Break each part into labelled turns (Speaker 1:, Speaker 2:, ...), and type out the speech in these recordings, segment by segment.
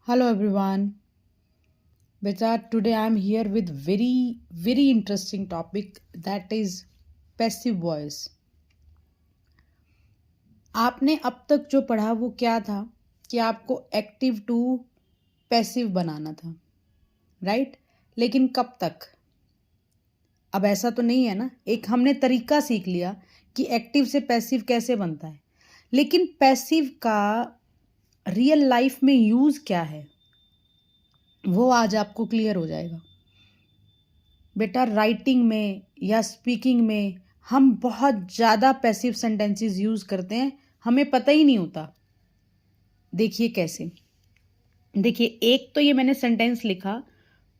Speaker 1: Hello everyone. Beta, today I am here with very interesting topic that is passive voice. आपने अब तक जो पढ़ा वो क्या था कि आपको एक्टिव टू पैसिव बनाना था, राइट? लेकिन कब तक? अब ऐसा तो नहीं है ना। एक हमने तरीका सीख लिया कि एक्टिव से पैसिव कैसे बनता है, लेकिन पैसिव का रियल लाइफ में यूज़ क्या है वो आज आपको क्लियर हो जाएगा। बेटा, राइटिंग में या स्पीकिंग में हम बहुत ज़्यादा पैसिव सेंटेंसेस यूज़ करते हैं, हमें पता ही नहीं होता। देखिए कैसे। देखिए, एक तो ये मैंने सेंटेंस लिखा,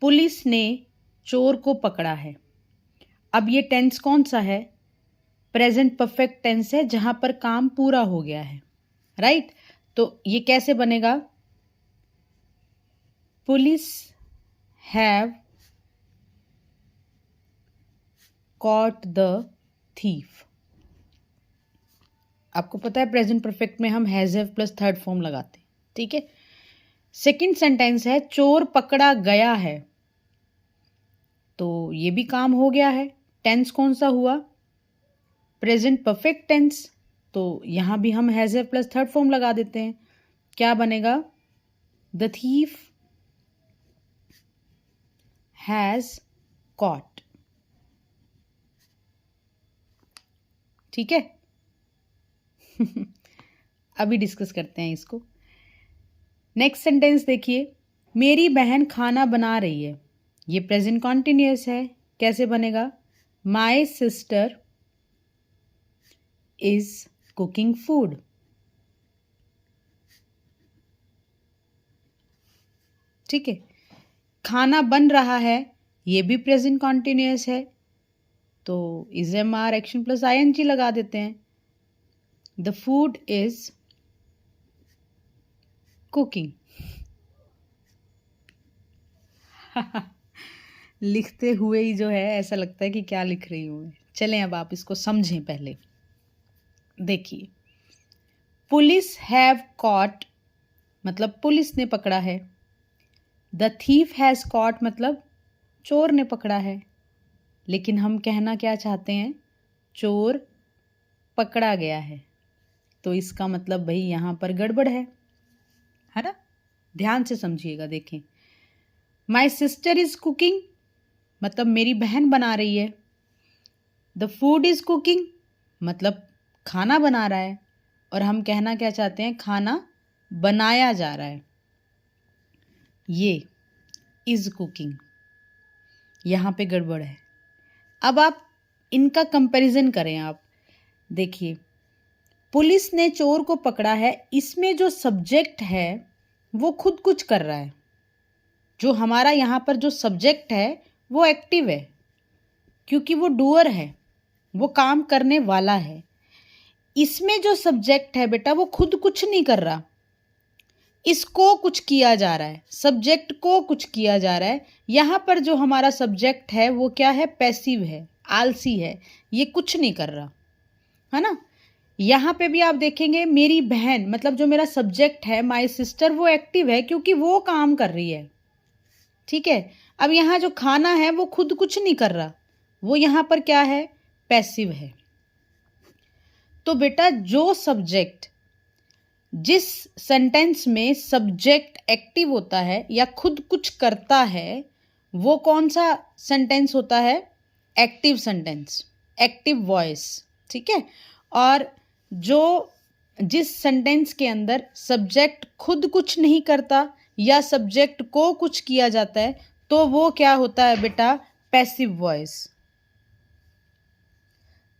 Speaker 1: पुलिस ने चोर को पकड़ा है। अब ये टेंस कौन सा है? प्रेजेंट परफेक्ट टेंस है, जहां पर काम पूरा हो गया है, राइट? तो ये कैसे बनेगा? Police have caught the thief. आपको पता है प्रेजेंट परफेक्ट में हम has have plus third form लगाते हैं, ठीक है। सेकंड सेंटेंस है चोर पकड़ा गया है, तो ये भी काम हो गया है। टेंस कौन सा हुआ? प्रेजेंट परफेक्ट टेंस, तो यहां भी हम has have plus third form लगा देते हैं। क्या बनेगा? The thief has caught. ठीक है। अभी डिस्कस करते हैं इसको। नेक्स्ट सेंटेंस देखिए, मेरी बहन खाना बना रही है। ये प्रेजेंट कॉन्टिन्यूअस है। कैसे बनेगा? My sister is cooking food. ठीक है। खाना बन रहा है, ये भी प्रेजेंट कॉन्टिन्यूअस है, तो is am are action plus I N G लगा देते हैं। The food is cooking. लिखते हुए ही जो है ऐसा लगता है कि क्या लिख रही हूँ मैं। चलें अब आप इसको समझें पहले। देखिए, पुलिस हैव कॉट मतलब पुलिस ने पकड़ा है। द थीफ हैज कॉट मतलब चोर ने पकड़ा है। लेकिन हम कहना क्या चाहते हैं? चोर पकड़ा गया है। तो इसका मतलब भाई यहाँ पर गड़बड़ है ना? ध्यान से समझिएगा। देखें, माई सिस्टर इज कुकिंग मतलब मेरी बहन बना रही है। द फूड इज कुकिंग मतलब खाना बना रहा है। और हम कहना क्या चाहते हैं? खाना बनाया जा रहा है। ये इज कुकिंग, यहाँ पे गड़बड़ है। अब आप इनका कंपैरिजन करें। आप देखिए, पुलिस ने चोर को पकड़ा है, इसमें जो सब्जेक्ट है वो खुद कुछ कर रहा है। जो हमारा यहाँ पर जो सब्जेक्ट है वो एक्टिव है, क्योंकि वो डूअर है, वो काम करने वाला है। इसमें जो सब्जेक्ट है बेटा वो खुद कुछ नहीं कर रहा, इसको कुछ किया जा रहा है, सब्जेक्ट को कुछ किया जा रहा है। यहाँ पर जो हमारा सब्जेक्ट है वो क्या है? पैसिव है, आलसी है, ये कुछ नहीं कर रहा, है ना। यहाँ पे भी आप देखेंगे मेरी बहन मतलब जो मेरा सब्जेक्ट है माई सिस्टर, वो एक्टिव है क्योंकि वो काम कर रही है। ठीक है। अब यहाँ जो खाना है वो खुद कुछ नहीं कर रहा, वो यहाँ पर क्या है? पैसिव है। तो बेटा, जो सब्जेक्ट, जिस सेंटेंस में सब्जेक्ट एक्टिव होता है या खुद कुछ करता है, वो कौन सा सेंटेंस होता है? Active sentence, active voice. ठीक है। और जो जिस सेंटेंस के अंदर सब्जेक्ट खुद कुछ नहीं करता या सब्जेक्ट को कुछ किया जाता है, तो वो क्या होता है बेटा? Passive voice.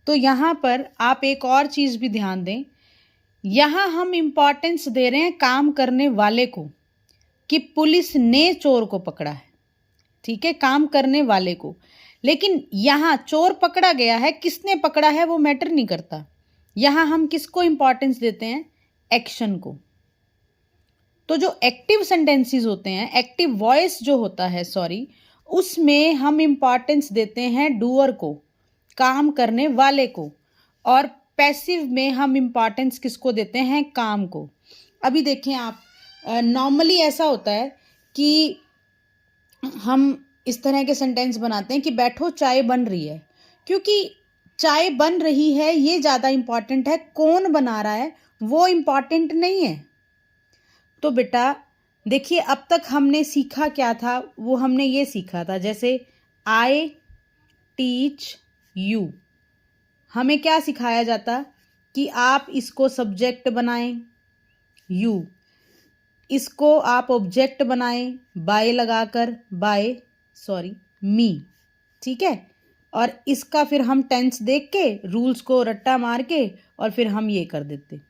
Speaker 1: तो यहाँ पर आप एक और चीज़ भी ध्यान दें, यहाँ हम इम्पॉर्टेंस दे रहे हैं काम करने वाले को, कि पुलिस ने चोर को पकड़ा है। ठीक है, काम करने वाले को। लेकिन यहाँ चोर पकड़ा गया है, किसने पकड़ा है वो मैटर नहीं करता। यहाँ हम किसको इम्पॉर्टेंस देते हैं? एक्शन को। तो जो एक्टिव सेंटेंसेस होते हैं, एक्टिव वॉइस जो होता है, सॉरी, उसमें हम इम्पॉर्टेंस देते हैं डूअर को, काम करने वाले को। और पैसिव में हम इम्पॉर्टेंस किसको देते हैं? काम को। अभी देखें आप, नॉर्मली ऐसा होता है कि हम इस तरह के सेंटेंस बनाते हैं कि बैठो चाय बन रही है, क्योंकि चाय बन रही है ये ज़्यादा इम्पॉर्टेंट है, कौन बना रहा है वो इम्पॉर्टेंट नहीं है। तो बेटा देखिए, अब तक हमने सीखा क्या था, वो हमने ये सीखा था, जैसे आई टीच यू, हमें क्या सिखाया जाता कि आप इसको सब्जेक्ट बनाएं, यू, इसको आप ऑब्जेक्ट बनाएं बाय लगाकर, मी, ठीक है। और इसका फिर हम टेंस देख के रूल्स को रट्टा मार के और फिर हम ये कर देते।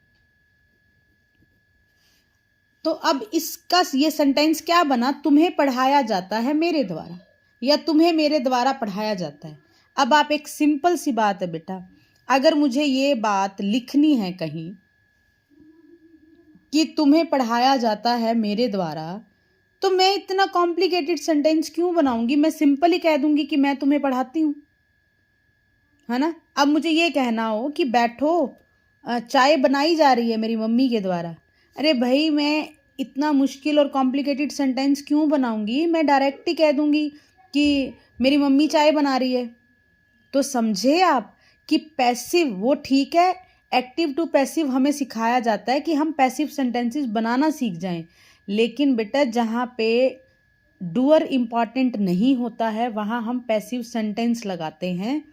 Speaker 1: तो अब इसका ये सेंटेंस क्या बना, तुम्हें पढ़ाया जाता है मेरे द्वारा, या तुम्हें मेरे द्वारा पढ़ाया जाता है। अब आप एक सिंपल सी बात है बेटा, अगर मुझे ये बात लिखनी है कहीं कि तुम्हें पढ़ाया जाता है मेरे द्वारा, तो मैं इतना कॉम्प्लिकेटेड सेंटेंस क्यों बनाऊंगी, मैं सिंपल ही कह दूंगी कि मैं तुम्हें पढ़ाती हूँ, है ना। अब मुझे ये कहना हो कि बैठो चाय बनाई जा रही है मेरी मम्मी के द्वारा, अरे भाई मैं इतना मुश्किल और कॉम्प्लिकेटेड सेंटेंस क्यों बनाऊंगी, मैं डायरेक्ट ही कह दूंगी कि मेरी मम्मी चाय बना रही है। तो समझे आप कि पैसिव वो ठीक है, एक्टिव टू पैसिव हमें सिखाया जाता है कि हम पैसिव सेंटेंसेस बनाना सीख जाएं, लेकिन बेटा जहाँ पे डूअर इम्पॉर्टेंट नहीं होता है वहाँ हम पैसिव सेंटेंस लगाते हैं।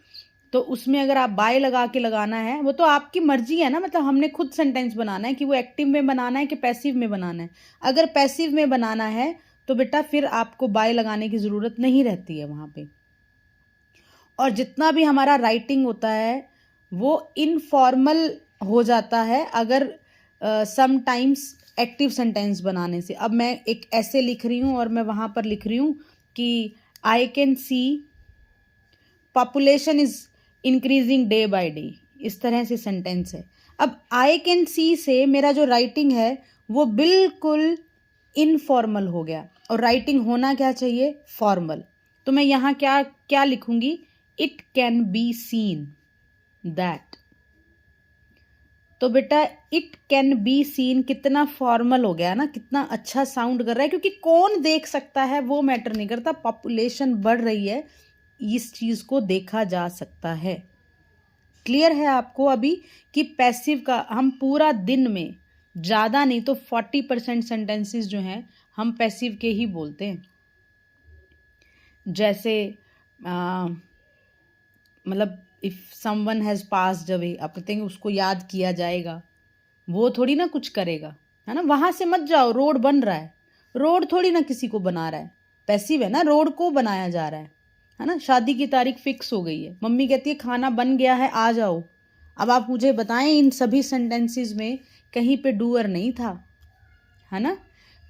Speaker 1: तो उसमें अगर आप बाय लगा के लगाना है वो तो आपकी मर्जी है ना, मतलब हमने खुद सेंटेंस बनाना है कि वो एक्टिव में बनाना है कि पैसिव में बनाना है। अगर पैसिव में बनाना है तो बेटा फिर आपको बाय लगाने की ज़रूरत नहीं रहती है वहाँ पे। और जितना भी हमारा राइटिंग होता है वो इनफॉर्मल हो जाता है अगर समटाइम्स एक्टिव सेंटेंस बनाने से। अब मैं एक ऐसे लिख रही हूँ और मैं वहाँ पर लिख रही हूँ कि I can see population is increasing day by day, इस तरह से सेंटेंस है। अब आई कैन सी से मेरा जो राइटिंग है वो बिल्कुल इनफॉर्मल हो गया, और राइटिंग होना क्या चाहिए, फॉर्मल। तो मैं यहाँ क्या क्या लिखूंगी, it can be seen that. तो बेटा इट कैन बी सीन कितना फॉर्मल हो गया ना, कितना अच्छा साउंड कर रहा है, क्योंकि कौन देख सकता है वो मैटर नहीं करता, पॉपुलेशन बढ़ रही है इस चीज को देखा जा सकता है। क्लियर है आपको अभी कि पैसिव का हम पूरा दिन में ज़्यादा नहीं तो 40% सेंटेंसेस जो हैं हम पैसिव के ही बोलते हैं। जैसे मतलब if someone has passed away, आप कहते हैं उसको याद किया जाएगा, वो थोड़ी ना कुछ करेगा, है ना। वहाँ से मत जाओ, रोड बन रहा है, रोड थोड़ी ना किसी को बना रहा है, पैसिव है ना, रोड को बनाया जा रहा है ना। शादी की तारीख फिक्स हो गई है, मम्मी कहती है खाना बन गया है आ जाओ। अब आप मुझे बताएं इन सभी सेंटेंसेस में कहीं पे डूअर नहीं था, है ना।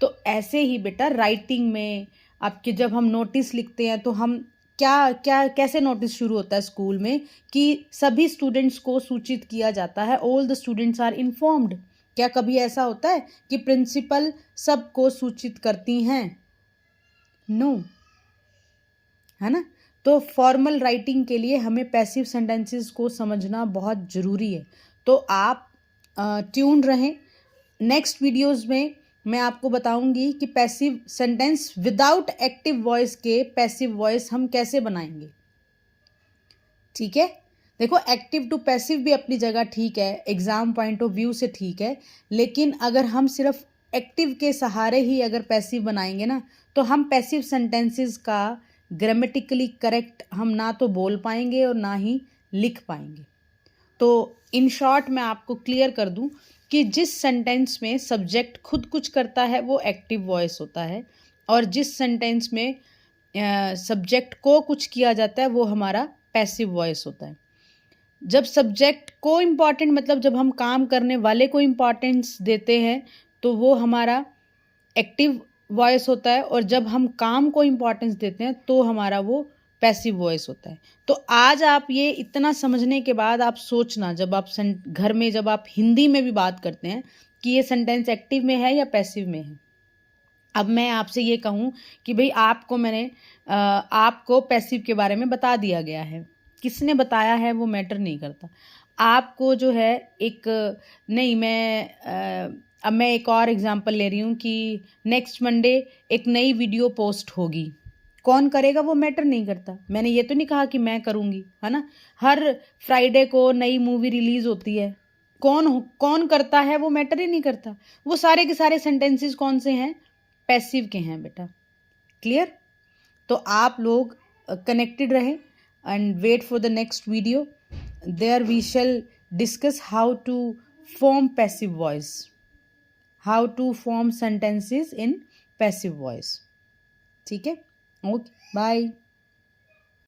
Speaker 1: तो ऐसे ही बेटा राइटिंग में आपके जब हम नोटिस लिखते हैं तो हम क्या क्या कैसे नोटिस शुरू होता है स्कूल में कि सभी स्टूडेंट्स को सूचित किया जाता है, all the students are informed. क्या कभी ऐसा होता है कि प्रिंसिपल सबको सूचित करती हैं, नो, है ना। तो फॉर्मल राइटिंग के लिए हमें पैसिव सेंटेंसेस को समझना बहुत ज़रूरी है। तो आप ट्यून रहें, नेक्स्ट वीडियोस में मैं आपको बताऊंगी कि passive sentence without active voice के पैसिव वॉइस हम कैसे बनाएंगे, ठीक है। देखो एक्टिव टू पैसिव भी अपनी जगह ठीक है, एग्जाम पॉइंट ऑफ व्यू से ठीक है, लेकिन अगर हम सिर्फ एक्टिव के सहारे ही अगर पैसिव बनाएंगे ना तो हम पैसिव सेंटेंसेस का ग्रामेटिकली करेक्ट हम ना तो बोल पाएंगे और ना ही लिख पाएंगे। तो इन शॉर्ट मैं आपको क्लियर कर दूं कि जिस सेंटेंस में सब्जेक्ट खुद कुछ करता है वो एक्टिव वॉइस होता है, और जिस सेंटेंस में सब्जेक्ट को कुछ किया जाता है वो हमारा पैसिव वॉइस होता है। जब सब्जेक्ट को इम्पॉर्टेंट मतलब जब हम काम करने वाले को इम्पॉर्टेंस देते हैं तो वो हमारा एक्टिव वॉइस होता है, और जब हम काम को इम्पॉर्टेंस देते हैं तो हमारा वो पैसिव वॉइस होता है। तो आज आप ये इतना समझने के बाद आप सोचना, जब आप घर में जब आप हिंदी में भी बात करते हैं कि ये सेंटेंस एक्टिव में है या पैसिव में है। अब मैं आपसे ये कहूँ कि भाई आपको मैंने आपको पैसिव के बारे में बता दिया गया है, किसने बताया है वो मैटर नहीं करता। आपको जो है एक नहीं मैं अब मैं एक और एग्जांपल ले रही हूँ कि नेक्स्ट मंडे एक नई वीडियो पोस्ट होगी, कौन करेगा वो मैटर नहीं करता। मैंने ये तो नहीं कहा कि मैं करूँगी, है ना। हर फ्राइडे को नई मूवी रिलीज होती है, कौन कौन करता है वो मैटर ही नहीं करता। वो सारे के सारे सेंटेंसेस कौन से हैं, पैसिव के हैं बेटा। क्लियर। तो आप लोग कनेक्टेड रहें and wait for the next video. There we shall discuss how to form passive voice, how to form sentences in passive voice. ठीक है, ओके, बाय।